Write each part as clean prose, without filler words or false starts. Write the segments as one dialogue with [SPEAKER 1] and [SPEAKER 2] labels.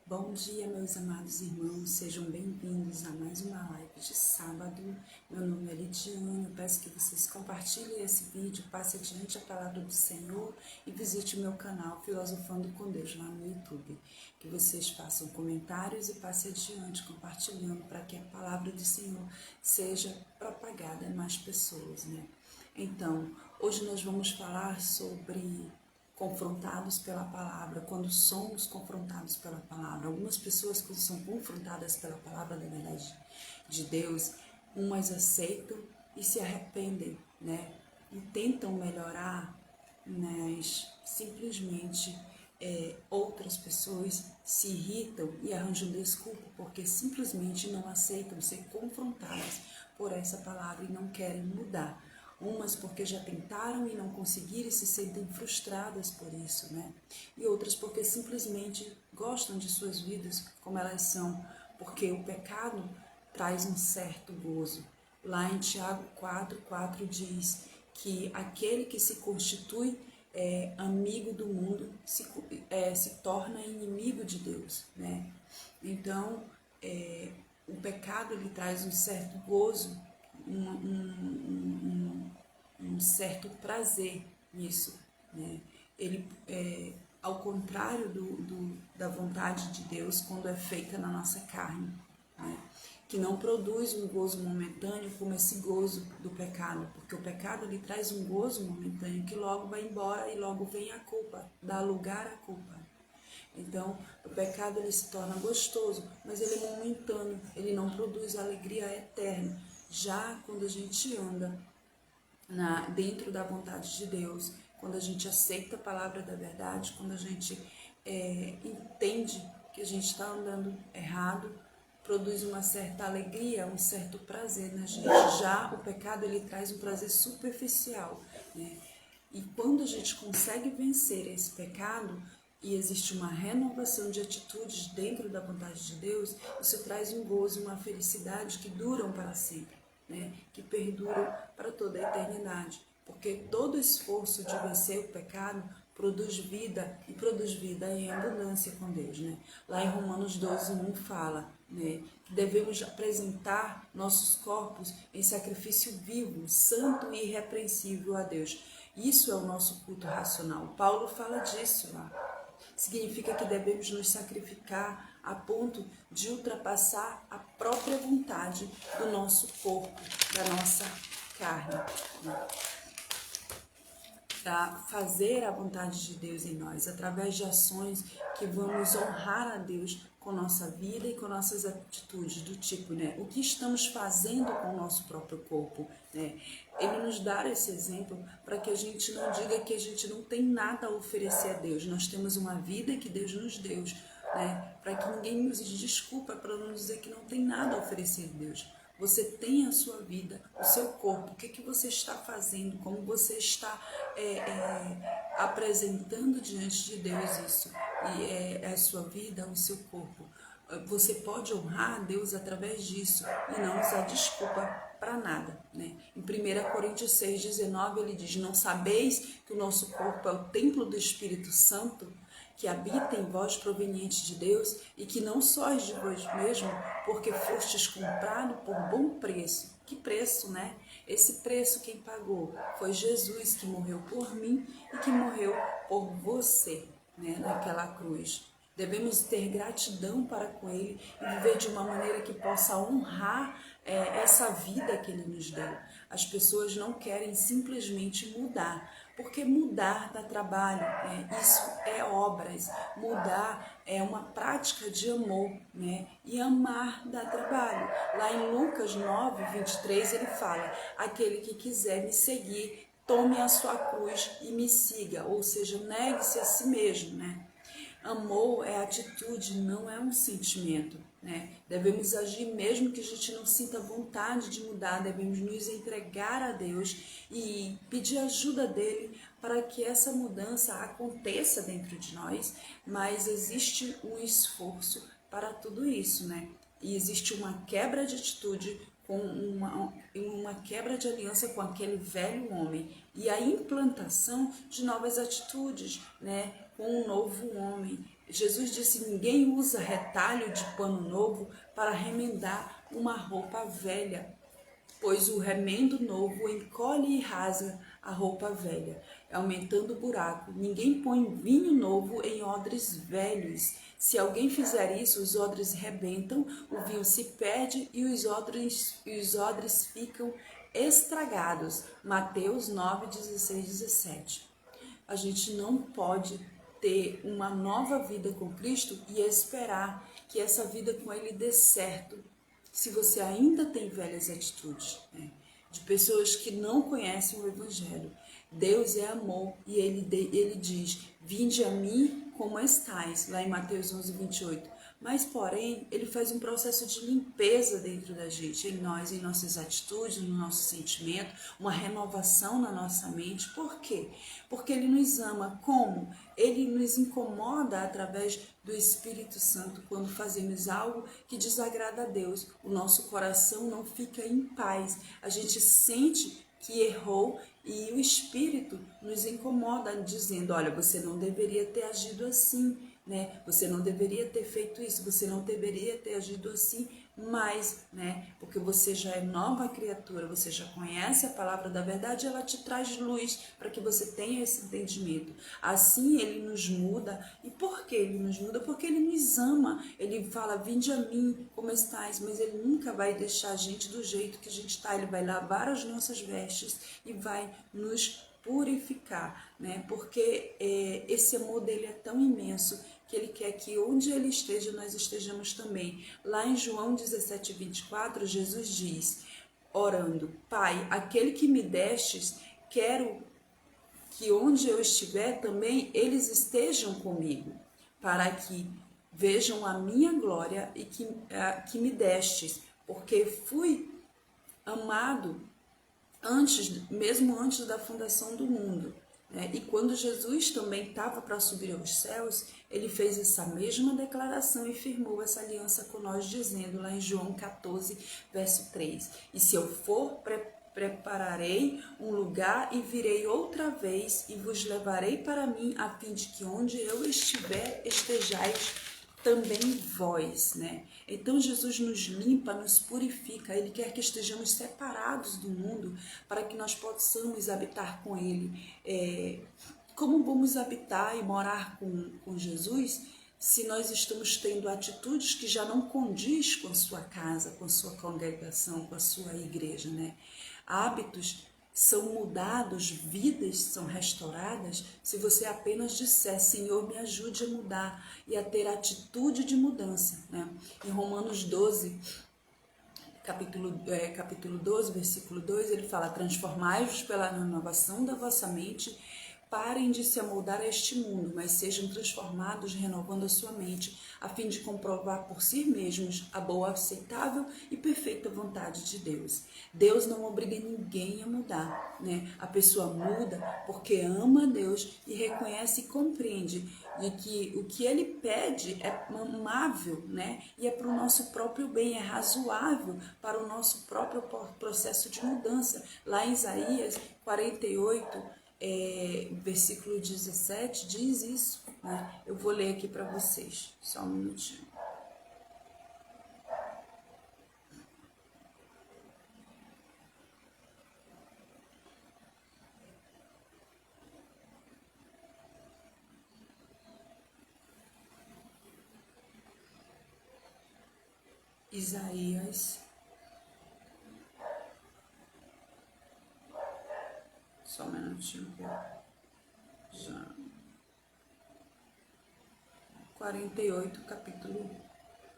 [SPEAKER 1] Bom dia, meus amados irmãos, sejam bem-vindos a mais uma live de sábado. Meu nome é Lidiane, eu peço que vocês compartilhem esse vídeo, passe adiante a palavra do Senhor e visite o meu canal Filosofando com Deus lá no YouTube. Que vocês façam comentários e passe adiante, compartilhando, para que a palavra do Senhor seja propagada a mais pessoas, né? Então, hoje nós vamos falar sobre confrontados pela palavra, quando somos confrontados pela palavra. Algumas pessoas, quando são confrontadas pela palavra da verdade de Deus, umas aceitam e se arrependem, né? E tentam melhorar, mas simplesmente outras pessoas se irritam e arranjam desculpa porque simplesmente não aceitam ser confrontadas por essa palavra e não querem mudar. Umas porque já tentaram e não conseguiram e se sentem frustradas por isso, né? E outras porque simplesmente gostam de suas vidas como elas são, porque o pecado traz um certo gozo. Lá em Tiago 4:4 diz que aquele que se constitui amigo do mundo se torna inimigo de Deus, né? Então, o pecado ele traz um certo gozo, um certo prazer nisso, né? Ele, ao contrário da vontade de Deus, quando é feita na nossa carne, né? Que não produz um gozo momentâneo como esse gozo do pecado, porque o pecado ele traz um gozo momentâneo que logo vai embora e logo vem a culpa, dá lugar à culpa. Então, o pecado ele se torna gostoso, mas ele é momentâneo, ele não produz alegria eterna. Já quando a gente anda dentro da vontade de Deus, quando a gente aceita a palavra da verdade, quando a gente entende que a gente está andando errado, produz uma certa alegria, um certo prazer na gente. Já o pecado ele traz um prazer superficial, né? E quando a gente consegue vencer esse pecado e existe uma renovação de atitudes dentro da vontade de Deus, isso traz um gozo, uma felicidade que duram para sempre, né? Que perduram para toda a eternidade. Porque todo esforço de vencer o pecado produz vida e produz vida em abundância com Deus, né? Lá em Romanos 12:1 fala, né, que devemos apresentar nossos corpos em sacrifício vivo, santo e irrepreensível a Deus. Isso é o nosso culto racional. Paulo fala disso lá. Significa que devemos nos sacrificar a ponto de ultrapassar a própria vontade do nosso corpo, da nossa carne, né? Para fazer a vontade de Deus em nós, através de ações que vamos honrar a Deus com nossa vida e com nossas atitudes, do tipo, né? O que estamos fazendo com o nosso próprio corpo, né? Ele nos dá esse exemplo para que a gente não diga que a gente não tem nada a oferecer a Deus. Nós temos uma vida que Deus nos deu, né? Para que ninguém nos desculpa para não dizer que não tem nada a oferecer a Deus. Você tem a sua vida, o seu corpo, o que você está fazendo, como você está apresentando diante de Deus isso, e a sua vida, o seu corpo. Você pode honrar a Deus através disso e não usar desculpa para nada, né? Em 1 Coríntios 6:19 ele diz: não sabeis que o nosso corpo é o templo do Espírito Santo, que habita em vós proveniente de Deus, e que não sois de vós mesmo, porque fostes comprado por bom preço. Que preço, né? Esse preço quem pagou foi Jesus, que morreu por mim e que morreu por você, né? Naquela cruz. Devemos ter gratidão para com Ele e viver de uma maneira que possa honrar essa vida que Ele nos deu. As pessoas não querem simplesmente mudar, porque mudar dá trabalho, né? Isso é obras, mudar é uma prática de amor, né? E amar dá trabalho. Lá em Lucas 9:23 ele fala: aquele que quiser me seguir, tome a sua cruz e me siga, ou seja, negue-se a si mesmo, né? Amor é atitude, não é um sentimento, né? Devemos agir mesmo que a gente não sinta vontade de mudar, devemos nos entregar a Deus e pedir ajuda dele para que essa mudança aconteça dentro de nós, mas existe um esforço para tudo isso, né? E existe uma quebra de atitude, com uma quebra de aliança com aquele velho homem e a implantação de novas atitudes, né? Com um novo homem, Jesus disse: ninguém usa retalho de pano novo para remendar uma roupa velha, pois o remendo novo encolhe e rasga a roupa velha, aumentando o buraco. Ninguém põe vinho novo em odres velhos. Se alguém fizer isso, os odres rebentam, o vinho se perde e os odres ficam estragados. Mateus 9, 16, 17. A gente não pode ter uma nova vida com Cristo e esperar que essa vida com Ele dê certo se você ainda tem velhas atitudes, né? De pessoas que não conhecem o Evangelho. Deus é amor e ele diz: vinde a mim como estais, lá em Mateus 11, 28. Mas, porém, ele faz um processo de limpeza dentro da gente, em nós, em nossas atitudes, no nosso sentimento, uma renovação na nossa mente. Por quê? Porque ele nos ama. Como? Ele nos incomoda através do Espírito Santo quando fazemos algo que desagrada a Deus. O nosso coração não fica em paz. A gente sente que errou e o Espírito nos incomoda dizendo: olha, você não deveria ter agido assim, né? Você não deveria ter feito isso, você não deveria ter agido assim, mas, né? Porque você já é nova criatura, você já conhece a palavra da verdade, ela te traz luz para que você tenha esse entendimento. Assim ele nos muda. E por que ele nos muda? Porque ele nos ama. Ele fala: vinde a mim como estais, mas ele nunca vai deixar a gente do jeito que a gente está. Ele vai lavar as nossas vestes e vai nos purificar, né? Porque esse amor dele é tão imenso que ele quer que onde ele esteja, nós estejamos também. Lá em João 17, 24, Jesus diz, orando: Pai, aquele que me destes, quero que onde eu estiver também eles estejam comigo, para que vejam a minha glória e que me destes, porque fui amado mesmo antes da fundação do mundo. E quando Jesus também estava para subir aos céus, ele fez essa mesma declaração e firmou essa aliança com nós, dizendo lá em João 14, verso 3: e se eu for, prepararei um lugar e virei outra vez e vos levarei para mim, a fim de que onde eu estiver, estejais também vós, né? Então Jesus nos limpa, nos purifica. Ele quer que estejamos separados do mundo para que nós possamos habitar com Ele. Como vamos habitar e morar com Jesus se nós estamos tendo atitudes que já não condiz com a sua casa, com a sua congregação, com a sua igreja, né? Hábitos são mudados, vidas são restauradas se você apenas disser: Senhor, me ajude a mudar e a ter atitude de mudança, né? Em Romanos 12, capítulo 12, versículo 2, ele fala: transformai-vos pela renovação da vossa mente. Parem de se amoldar a este mundo, mas sejam transformados, renovando a sua mente, a fim de comprovar por si mesmos a boa, aceitável e perfeita vontade de Deus. Deus não obriga ninguém a mudar, né? A pessoa muda porque ama a Deus e reconhece e compreende de que o que Ele pede é amável, né? E é para o nosso próprio bem, é razoável para o nosso próprio processo de mudança. Lá em Isaías 48, versículo 17 diz isso, né? Eu vou ler aqui para vocês, só um minutinho. Isaías, só um minutinho, já 48, capítulo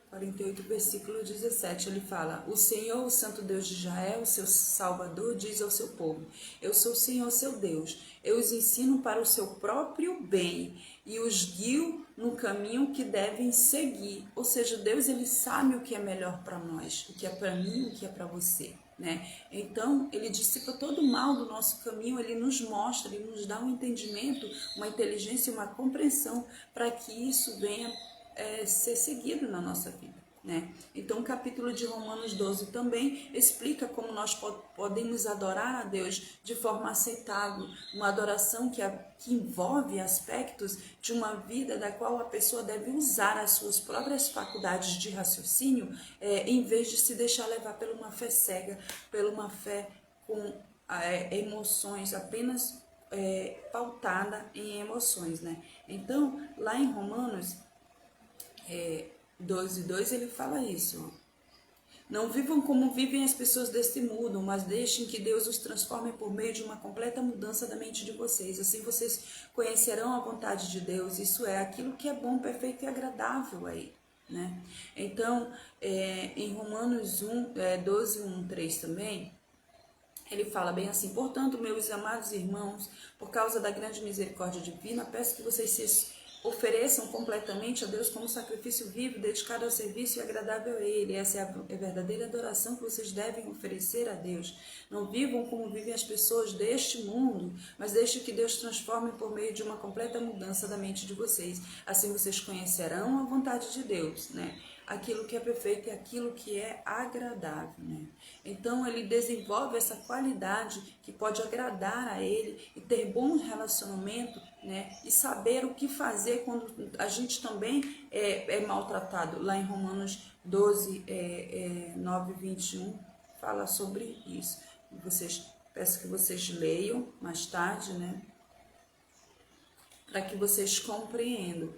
[SPEAKER 1] 48, versículo 17, ele fala: o Senhor, o Santo Deus de Israel, seu Salvador, diz ao seu povo: eu sou o Senhor, seu Deus, eu os ensino para o seu próprio bem e os guio no caminho que devem seguir. Ou seja, Deus, ele sabe o que é melhor para nós, o que é para mim, o que é para você, né? Então, ele dissipa todo o mal do nosso caminho, ele nos mostra, ele nos dá um entendimento, uma inteligência, uma compreensão para que isso venha ser seguido na nossa vida. né? Então o capítulo de Romanos 12 também explica como nós podemos adorar a Deus de forma aceitável, uma adoração que envolve aspectos de uma vida da qual a pessoa deve usar as suas próprias faculdades de raciocínio, em vez de se deixar levar por uma fé cega, por uma fé com emoções apenas pautada em emoções, né? Então lá em Romanos 12:2 ele fala isso. Não vivam como vivem as pessoas deste mundo, mas deixem que Deus os transforme por meio de uma completa mudança da mente de vocês. Assim vocês conhecerão a vontade de Deus, isso é, aquilo que é bom, perfeito e agradável a Ele, né? Então, em Romanos 12:1-3 também, ele fala bem assim: portanto, meus amados irmãos, por causa da grande misericórdia divina, peço que vocês se ofereçam completamente a Deus como sacrifício vivo, dedicado ao serviço e agradável a Ele. Essa é a verdadeira adoração que vocês devem oferecer a Deus. Não vivam como vivem as pessoas deste mundo, mas deixe que Deus transforme por meio de uma completa mudança da mente de vocês. Assim vocês conhecerão a vontade de Deus, né? Aquilo que é perfeito e aquilo que é agradável, né? Então ele desenvolve essa qualidade que pode agradar a ele e ter bom relacionamento, né? E saber o que fazer quando a gente também é maltratado. Lá em Romanos 12, 9-21 fala sobre isso. Peço que vocês leiam mais tarde, né? Para que vocês compreendam.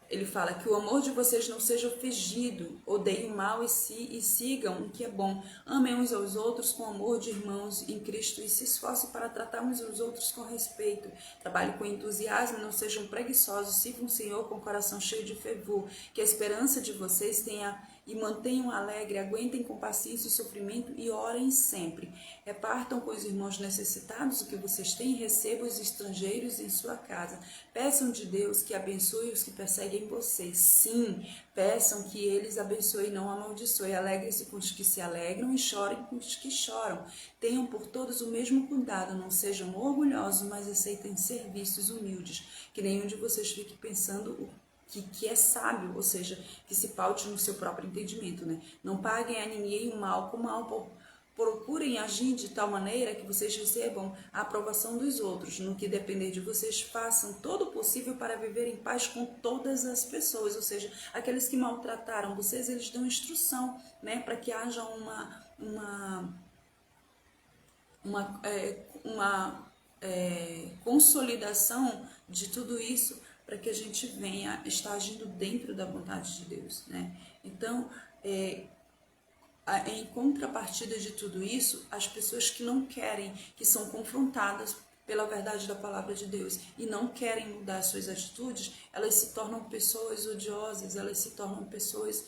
[SPEAKER 1] Ele fala que o amor de vocês não seja fingido, odeiem o mal e sigam o que é bom. Amem uns aos outros com amor de irmãos em Cristo e se esforcem para tratar uns aos outros com respeito. Trabalhem com entusiasmo, não sejam preguiçosos, sirvam o Senhor com o coração cheio de fervor. Que a esperança de vocês tenha e mantenham alegre, aguentem com paciência o sofrimento e orem sempre. Repartam com os irmãos necessitados o que vocês têm e recebam os estrangeiros em sua casa. Peçam de Deus que abençoe os que perseguem vocês. Sim, peçam que eles abençoem e não amaldiçoem. Alegrem-se com os que se alegram e chorem com os que choram. Tenham por todos o mesmo cuidado, não sejam orgulhosos, mas aceitem serviços humildes. Que nenhum de vocês fique pensando que é sábio, ou seja, que se paute no seu próprio entendimento, né? Não paguem a ninguém o mal com mal, procurem agir de tal maneira que vocês recebam a aprovação dos outros. No que depender de vocês, façam todo o possível para viver em paz com todas as pessoas, ou seja, aqueles que maltrataram vocês, eles dão instrução, né, para que haja uma consolidação de tudo isso, para que a gente venha estar agindo dentro da vontade de Deus, né? Então, em contrapartida de tudo isso, as pessoas que não querem, que são confrontadas pela verdade da palavra de Deus e não querem mudar suas atitudes, elas se tornam pessoas odiosas, elas se tornam pessoas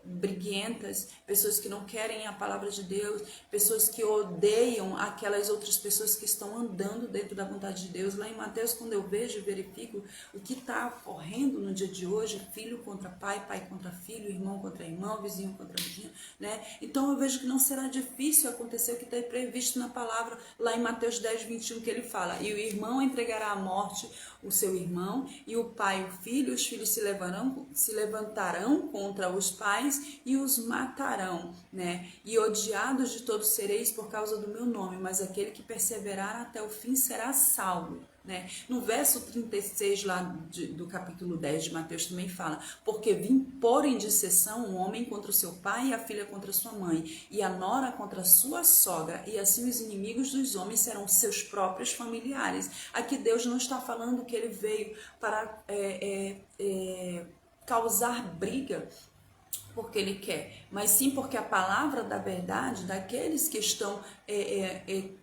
[SPEAKER 1] briguentas, pessoas que não querem a palavra de Deus, pessoas que odeiam aquelas outras pessoas que estão andando dentro da vontade de Deus. Lá em Mateus, quando eu vejo e verifico o que está ocorrendo no dia de hoje, filho contra pai, pai contra filho, irmão contra irmão, vizinho contra vizinho, né? Então eu vejo que não será difícil acontecer o que está previsto na palavra, lá em Mateus 10:21, que ele fala: e o irmão entregará à morte o seu irmão, e o pai o filho, os filhos se levantarão contra os pais e os matarão, né? E odiados de todos sereis por causa do meu nome, mas aquele que perseverar até o fim será salvo, né? No verso 36 lá do capítulo 10 de Mateus também fala: porque vim pôr em disseção um homem contra o seu pai e a filha contra sua mãe e a nora contra a sua sogra, e assim os inimigos dos homens serão seus próprios familiares. Aqui Deus não está falando que ele veio para causar briga porque ele quer, mas sim porque a palavra da verdade, daqueles que estão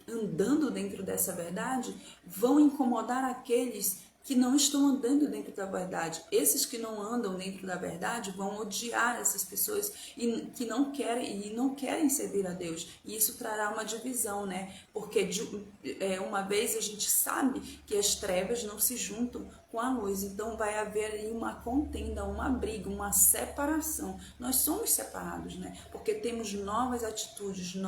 [SPEAKER 1] andando dentro dessa verdade, vão incomodar aqueles que não estão andando dentro da verdade. Esses que não andam dentro da verdade vão odiar essas pessoas e que não querem servir a Deus. E isso trará uma divisão, né? Porque uma vez a gente sabe que as trevas não se juntam com a luz. Então vai haver aí uma contenda, uma briga, uma separação. Nós somos separados, né? Porque temos novas atitudes de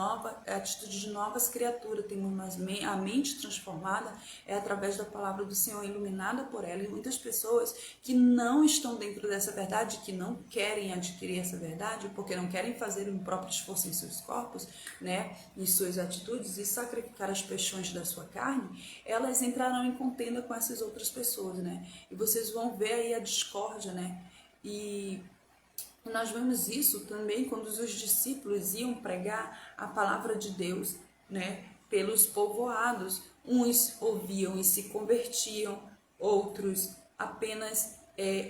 [SPEAKER 1] novas criaturas, temos a mente transformada através da palavra do Senhor, iluminada por ela. E muitas pessoas que não estão dentro dessa verdade, que não querem adquirir essa verdade, porque não querem fazer um próprio esforço em seus corpos, né, em suas atitudes, e sacrificar as paixões da sua carne, elas entrarão em contenda com essas outras pessoas, né? E vocês vão ver aí a discórdia, né? E nós vemos isso também quando os discípulos iam pregar a palavra de Deus, né, pelos povoados. Uns ouviam e se convertiam, outros apenas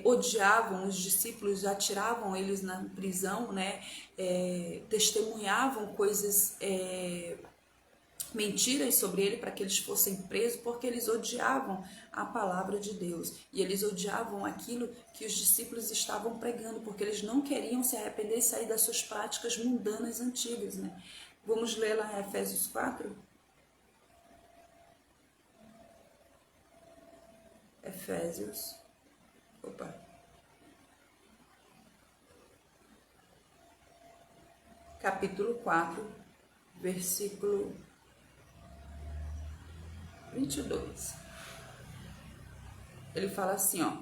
[SPEAKER 1] odiavam os discípulos, atiravam eles na prisão, né, testemunhavam coisas, mentiras sobre ele para que eles fossem presos, porque eles odiavam a palavra de Deus e eles odiavam aquilo que os discípulos estavam pregando, porque eles não queriam se arrepender e sair das suas práticas mundanas antigas, né? Vamos ler lá Efésios 4? Efésios, capítulo 4, versículo 22. Ele fala assim, ó: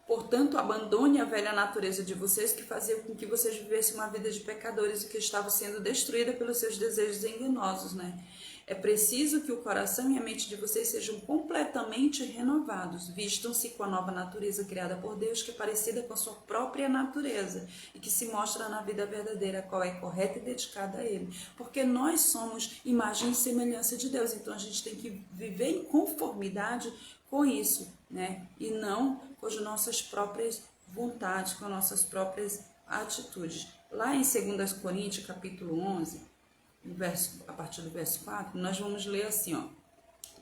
[SPEAKER 1] portanto, abandone a velha natureza de vocês que fazia com que vocês vivessem uma vida de pecadores e que estavam sendo destruída pelos seus desejos enganosos, né? É preciso que o coração e a mente de vocês sejam completamente renovados. Vistam-se com a nova natureza criada por Deus, que é parecida com a sua própria natureza e que se mostra na vida verdadeira, a qual é correta e dedicada a Ele. Porque nós somos imagem e semelhança de Deus, então a gente tem que viver em conformidade com isso, né? E não com as nossas próprias vontades, com as nossas próprias atitudes. Lá em 2 Coríntios, capítulo 11, a partir do verso 4, nós vamos ler assim, ó: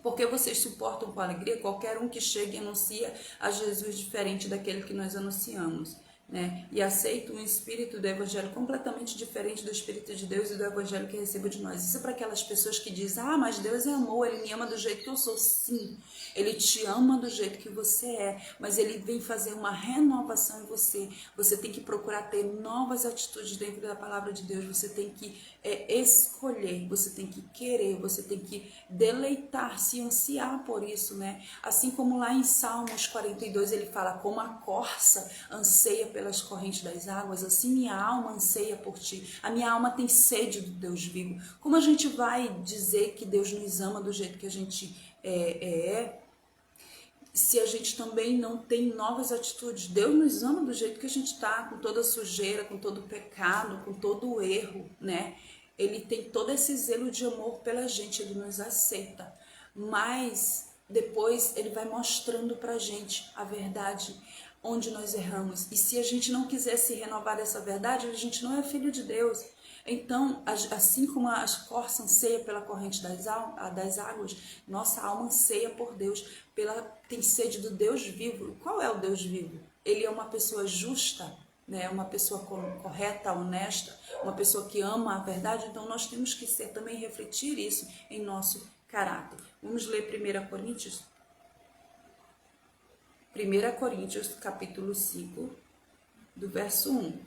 [SPEAKER 1] porque vocês suportam com alegria qualquer um que chegue e anuncia a Jesus diferente daquele que nós anunciamos, né? E aceita um espírito do evangelho completamente diferente do espírito de Deus e do evangelho que recebo de nós. Isso é para aquelas pessoas que dizem: ah, mas Deus é amor, Ele me ama do jeito que eu sou. Sim, Ele te ama do jeito que você é, mas Ele vem fazer uma renovação em você. Você tem que procurar ter novas atitudes dentro da palavra de Deus. Você tem que escolher, você tem que querer, você tem que deleitar-se, ansiar por isso, né? Assim como lá em Salmos 42 ele fala: como a corça anseia pelas correntes das águas, assim minha alma anseia por ti. A minha alma tem sede do Deus vivo. Como a gente vai dizer que Deus nos ama do jeito que a gente se a gente também não tem novas atitudes? Deus nos ama do jeito que a gente está, com toda a sujeira, com todo o pecado, com todo o erro, né? Ele tem todo esse zelo de amor pela gente, Ele nos aceita, mas depois Ele vai mostrando pra gente a verdade, onde nós erramos. E se a gente não quiser se renovar dessa verdade, a gente não é filho de Deus. Então, assim como as corças anseiam pela corrente das águas, nossa alma anseia por Deus, tem sede do Deus vivo. Qual é o Deus vivo? Ele é uma pessoa justa, né? Uma pessoa correta, honesta, uma pessoa que ama a verdade. Então, nós temos que também refletir isso em nosso caráter. Vamos ler 1 Coríntios? 1 Coríntios, capítulo 5, do verso 1.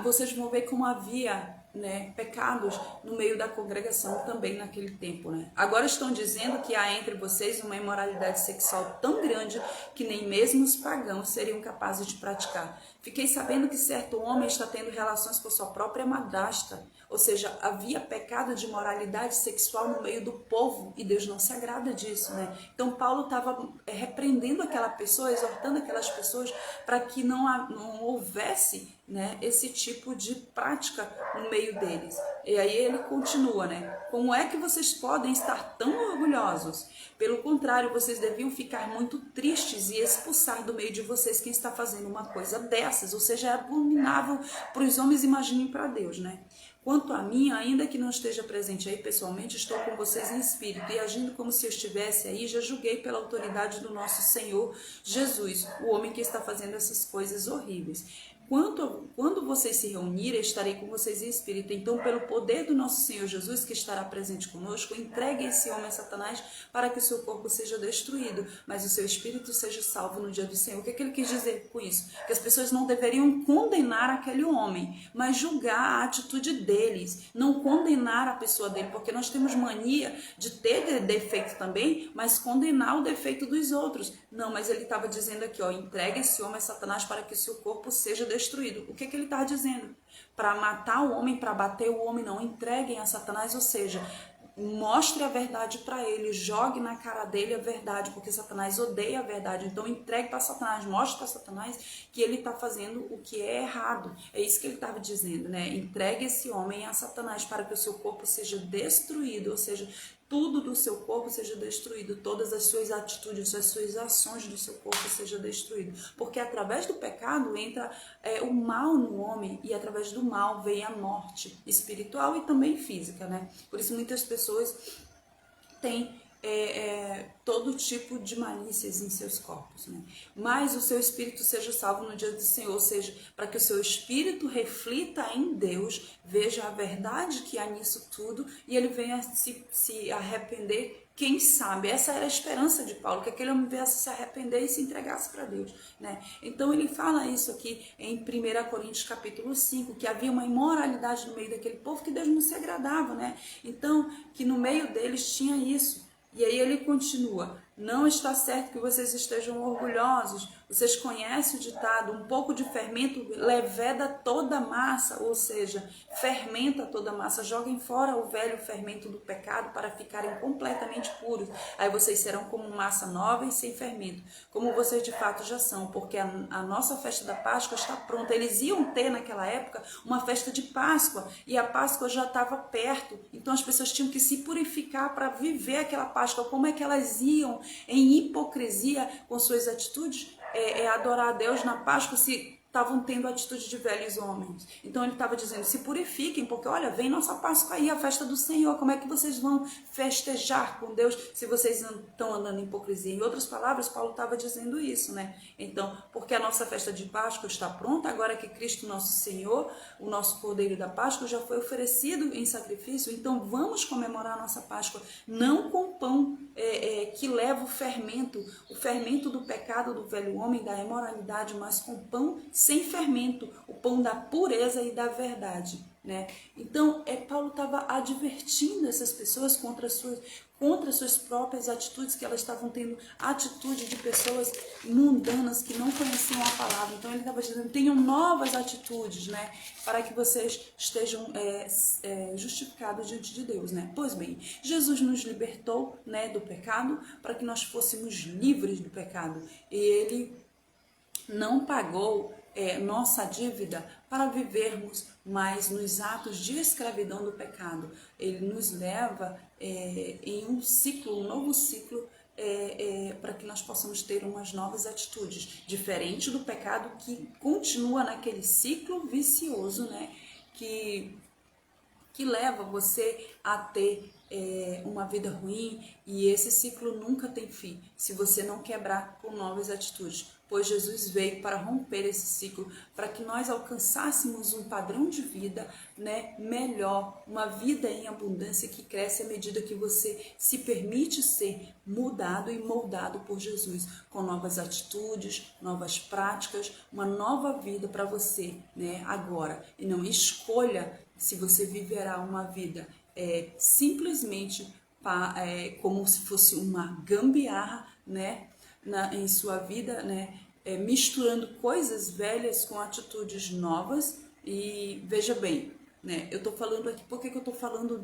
[SPEAKER 1] Vocês vão ver como havia, né, pecados no meio da congregação também naquele tempo, né? Agora estão dizendo que há entre vocês uma imoralidade sexual tão grande que nem mesmo os pagãos seriam capazes de praticar. Fiquei sabendo que certo homem está tendo relações com sua própria madrasta. Ou seja, havia pecado de imoralidade sexual no meio do povo e Deus não se agrada disso, né? Então Paulo estava repreendendo aquela pessoa, exortando aquelas pessoas para que não houvesse, né, esse tipo de prática no meio deles. E aí ele continua, né? Como é que vocês podem estar tão orgulhosos? Pelo contrário, vocês deviam ficar muito tristes e expulsar do meio de vocês quem está fazendo uma coisa dessas. Ou seja, é abominável para os homens, imaginem para Deus, né? Quanto a mim, ainda que não esteja presente aí pessoalmente, estou com vocês em espírito e agindo como se eu estivesse aí, já julguei pela autoridade do nosso Senhor Jesus, o homem que está fazendo essas coisas horríveis. quando vocês se reunirem, estarei com vocês em espírito. Então, pelo poder do nosso Senhor Jesus, que estará presente conosco, entregue esse homem a Satanás para que o seu corpo seja destruído, mas o seu espírito seja salvo no dia do Senhor. O que ele quis dizer com isso? Que as pessoas não deveriam condenar aquele homem, mas julgar a atitude deles, não condenar a pessoa dele, porque nós temos mania de ter defeito também, mas condenar o defeito dos outros. Não, mas ele estava dizendo aqui, ó, entregue esse homem a Satanás para que o seu corpo seja destruído. O que ele está dizendo? Para matar o homem, para bater o homem, não. Entreguem a Satanás, ou seja, mostre a verdade para ele, jogue na cara dele a verdade, porque Satanás odeia a verdade. Então entregue para Satanás, mostre para Satanás que ele está fazendo o que é errado. É isso que ele estava dizendo, né? Entregue esse homem a Satanás para que o seu corpo seja destruído, ou seja, tudo do seu corpo seja destruído, todas as suas atitudes, as suas ações do seu corpo seja destruído, porque através do pecado entra o mal no homem, e através do mal vem a morte espiritual e também física, né? Por isso muitas pessoas têm todo tipo de malícias em seus corpos, né? Mas o seu espírito seja salvo no dia do Senhor, ou seja, para que o seu espírito reflita em Deus, veja a verdade que há nisso tudo e ele venha se arrepender. Quem sabe, essa era a esperança de Paulo, que aquele homem viesse se arrepender e se entregasse para Deus, né? Então ele fala isso aqui em 1 Coríntios capítulo 5, que havia uma imoralidade no meio daquele povo que Deus não se agradava, né? Então, que no meio deles tinha isso. E aí ele continua, não está certo que vocês estejam orgulhosos, vocês conhecem o ditado, um pouco de fermento leveda toda a massa, ou seja, fermenta toda a massa, joguem fora o velho fermento do pecado para ficarem completamente puros, aí vocês serão como massa nova e sem fermento, como vocês de fato já são, porque a nossa festa da Páscoa está pronta. Eles iam ter naquela época uma festa de Páscoa, e a Páscoa já estava perto, então as pessoas tinham que se purificar para viver aquela Páscoa. Como é que elas iam em hipocrisia com suas atitudes, adorar a Deus na Páscoa, se estavam tendo atitude de velhos homens? Então ele estava dizendo, se purifiquem, porque olha, vem nossa Páscoa aí, a festa do Senhor, como é que vocês vão festejar com Deus se vocês estão andando em hipocrisia? Em outras palavras, Paulo estava dizendo isso, né? Então, porque a nossa festa de Páscoa está pronta, agora que Cristo nosso Senhor, o nosso Cordeiro da Páscoa, já foi oferecido em sacrifício, então vamos comemorar a nossa Páscoa, não com pão que leva o fermento do pecado do velho homem, da imoralidade, mas com pão sem fermento, o pão da pureza e da verdade, né? Então, Paulo estava advertindo essas pessoas contra suas próprias atitudes, que elas estavam tendo atitude de pessoas mundanas que não conheciam a palavra. Então ele estava dizendo, tenham novas atitudes, né, para que vocês estejam justificados diante de Deus, né? Pois bem, Jesus nos libertou, né, do pecado, para que nós fôssemos livres do pecado, e ele não pagou nossa dívida para vivermos mais nos atos de escravidão do pecado. Ele nos leva em um novo ciclo, para que nós possamos ter umas novas atitudes, diferente do pecado que continua naquele ciclo vicioso, né, que leva você a ter uma vida ruim, e esse ciclo nunca tem fim, se você não quebrar com novas atitudes, pois Jesus veio para romper esse ciclo, para que nós alcançássemos um padrão de vida, né, melhor, uma vida em abundância que cresce à medida que você se permite ser mudado e moldado por Jesus, com novas atitudes, novas práticas, uma nova vida para você, né, agora. E não escolha se você viverá uma vida simplesmente como se fosse uma gambiarra, né, em sua vida, né, misturando coisas velhas com atitudes novas. E veja bem, né, eu tô falando aqui, por que eu tô falando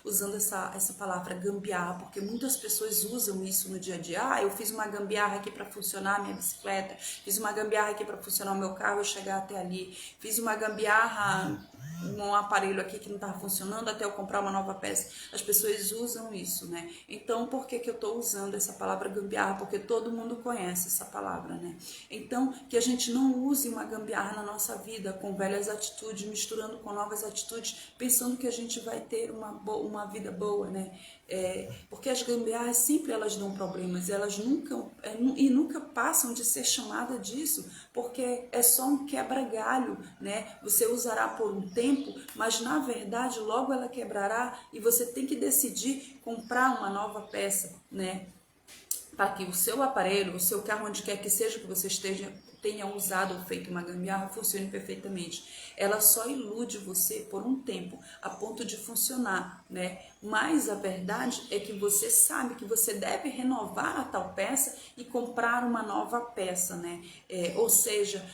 [SPEAKER 1] usando essa palavra gambiarra? Porque muitas pessoas usam isso no dia a dia. Eu fiz uma gambiarra aqui para funcionar a minha bicicleta, fiz uma gambiarra aqui para funcionar o meu carro, eu chegar até ali, fiz uma gambiarra um aparelho aqui que não estava funcionando até eu comprar uma nova peça. As pessoas usam isso, né? Então, por que eu estou usando essa palavra gambiarra? Porque todo mundo conhece essa palavra, né? Então, que a gente não use uma gambiarra na nossa vida com velhas atitudes, misturando com novas atitudes, pensando que a gente vai ter uma vida boa, né? Porque as gambiarras sempre elas dão problemas, elas nunca passam de ser chamada disso, porque é só um quebra-galho, né? Você usará por um tempo, mas na verdade logo ela quebrará e você tem que decidir comprar uma nova peça, né? Para que o seu aparelho, o seu carro, onde quer que seja que você tenha usado ou feito uma gambiarra, funcione perfeitamente. Ela só ilude você por um tempo, a ponto de funcionar, né? Mas a verdade é que você sabe que você deve renovar a tal peça e comprar uma nova peça, né? Ou seja,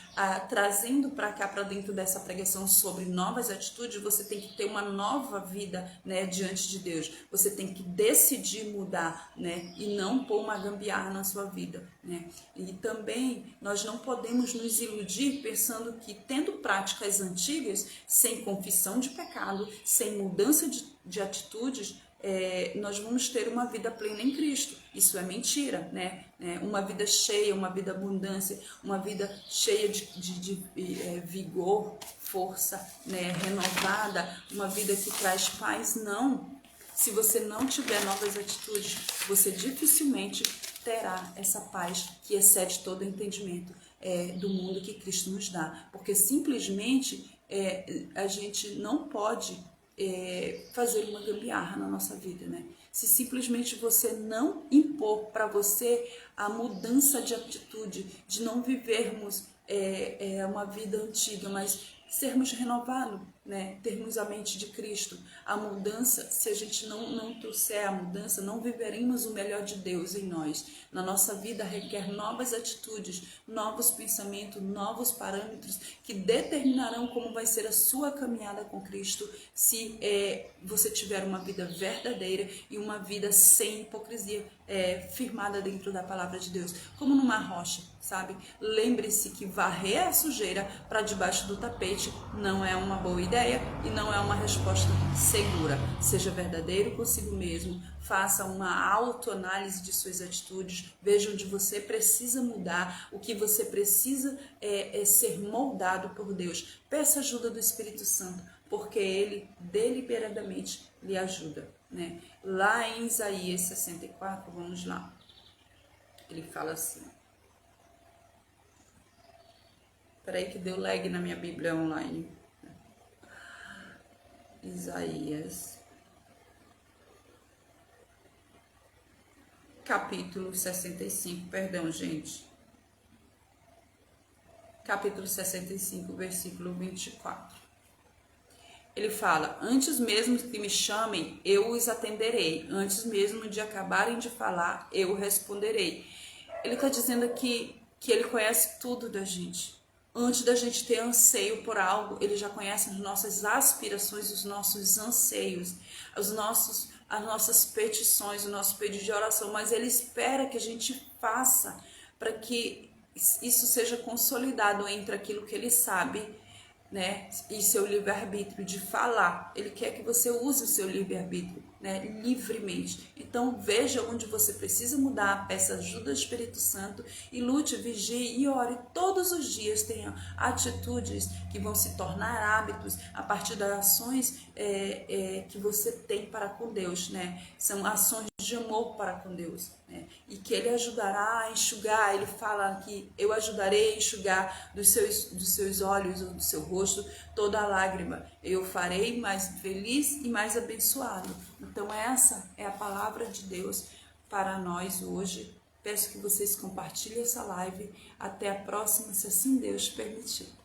[SPEAKER 1] trazendo para cá, para dentro dessa pregação sobre novas atitudes, você tem que ter uma nova vida, né, diante de Deus. Você tem que decidir mudar, né? E não pôr uma gambiarra na sua vida, né? E também nós não podemos nos iludir pensando que tendo práticas antigas, sem confissão de pecado, sem mudança de atitudes, nós vamos ter uma vida plena em Cristo. Isso é mentira, né? Uma vida cheia, uma vida abundância, uma vida cheia de vigor, força, né? Renovada, uma vida que traz paz. Não. Se você não tiver novas atitudes, você dificilmente terá essa paz que excede todo o entendimento do mundo que Cristo nos dá. Porque simplesmente a gente não pode fazer uma gambiarra na nossa vida, né? Se simplesmente você não impor para você a mudança de atitude, de não vivermos uma vida antiga, mas sermos renovados, né? Termos a mente de Cristo. A mudança, se a gente não trouxer a mudança, não viveremos o melhor de Deus em nós. Na nossa vida requer novas atitudes, novos pensamentos, novos parâmetros que determinarão como vai ser a sua caminhada com Cristo se você tiver uma vida verdadeira e uma vida sem hipocrisia, firmada dentro da palavra de Deus, como numa rocha, sabe? Lembre-se que varrer a sujeira para debaixo do tapete não é uma boa ideia e não é uma resposta segura. Seja verdadeiro consigo mesmo, faça uma autoanálise de suas atitudes, veja onde você precisa mudar, o que você precisa ser moldado por Deus. Peça ajuda do Espírito Santo, porque Ele deliberadamente lhe ajuda, né? Lá em Isaías 64, vamos lá, ele fala assim. Peraí que deu lag na minha Bíblia online. Isaías, capítulo 65, perdão, gente. Capítulo 65, versículo 24. Ele fala: antes mesmo que me chamem, eu os atenderei. Antes mesmo de acabarem de falar, eu responderei. Ele está dizendo aqui que ele conhece tudo da gente. Antes da gente ter anseio por algo, ele já conhece as nossas aspirações, os nossos anseios, as nossas petições, o nosso pedido de oração. Mas ele espera que a gente faça para que isso seja consolidado entre aquilo que ele sabe, né, e seu livre-arbítrio de falar. Ele quer que você use o seu livre-arbítrio, né, livremente. Então veja onde você precisa mudar, peça ajuda do Espírito Santo e lute, vigie e ore todos os dias. Tenha atitudes que vão se tornar hábitos a partir das ações que você tem para com Deus, né? São ações de amor para com Deus, né? E que Ele ajudará a enxugar. Ele fala que eu ajudarei a enxugar dos seus olhos ou do seu rosto toda a lágrima. Eu farei mais feliz e mais abençoado. Então essa é a palavra de Deus para nós hoje. Peço que vocês compartilhem essa live. Até a próxima, se assim Deus permitir.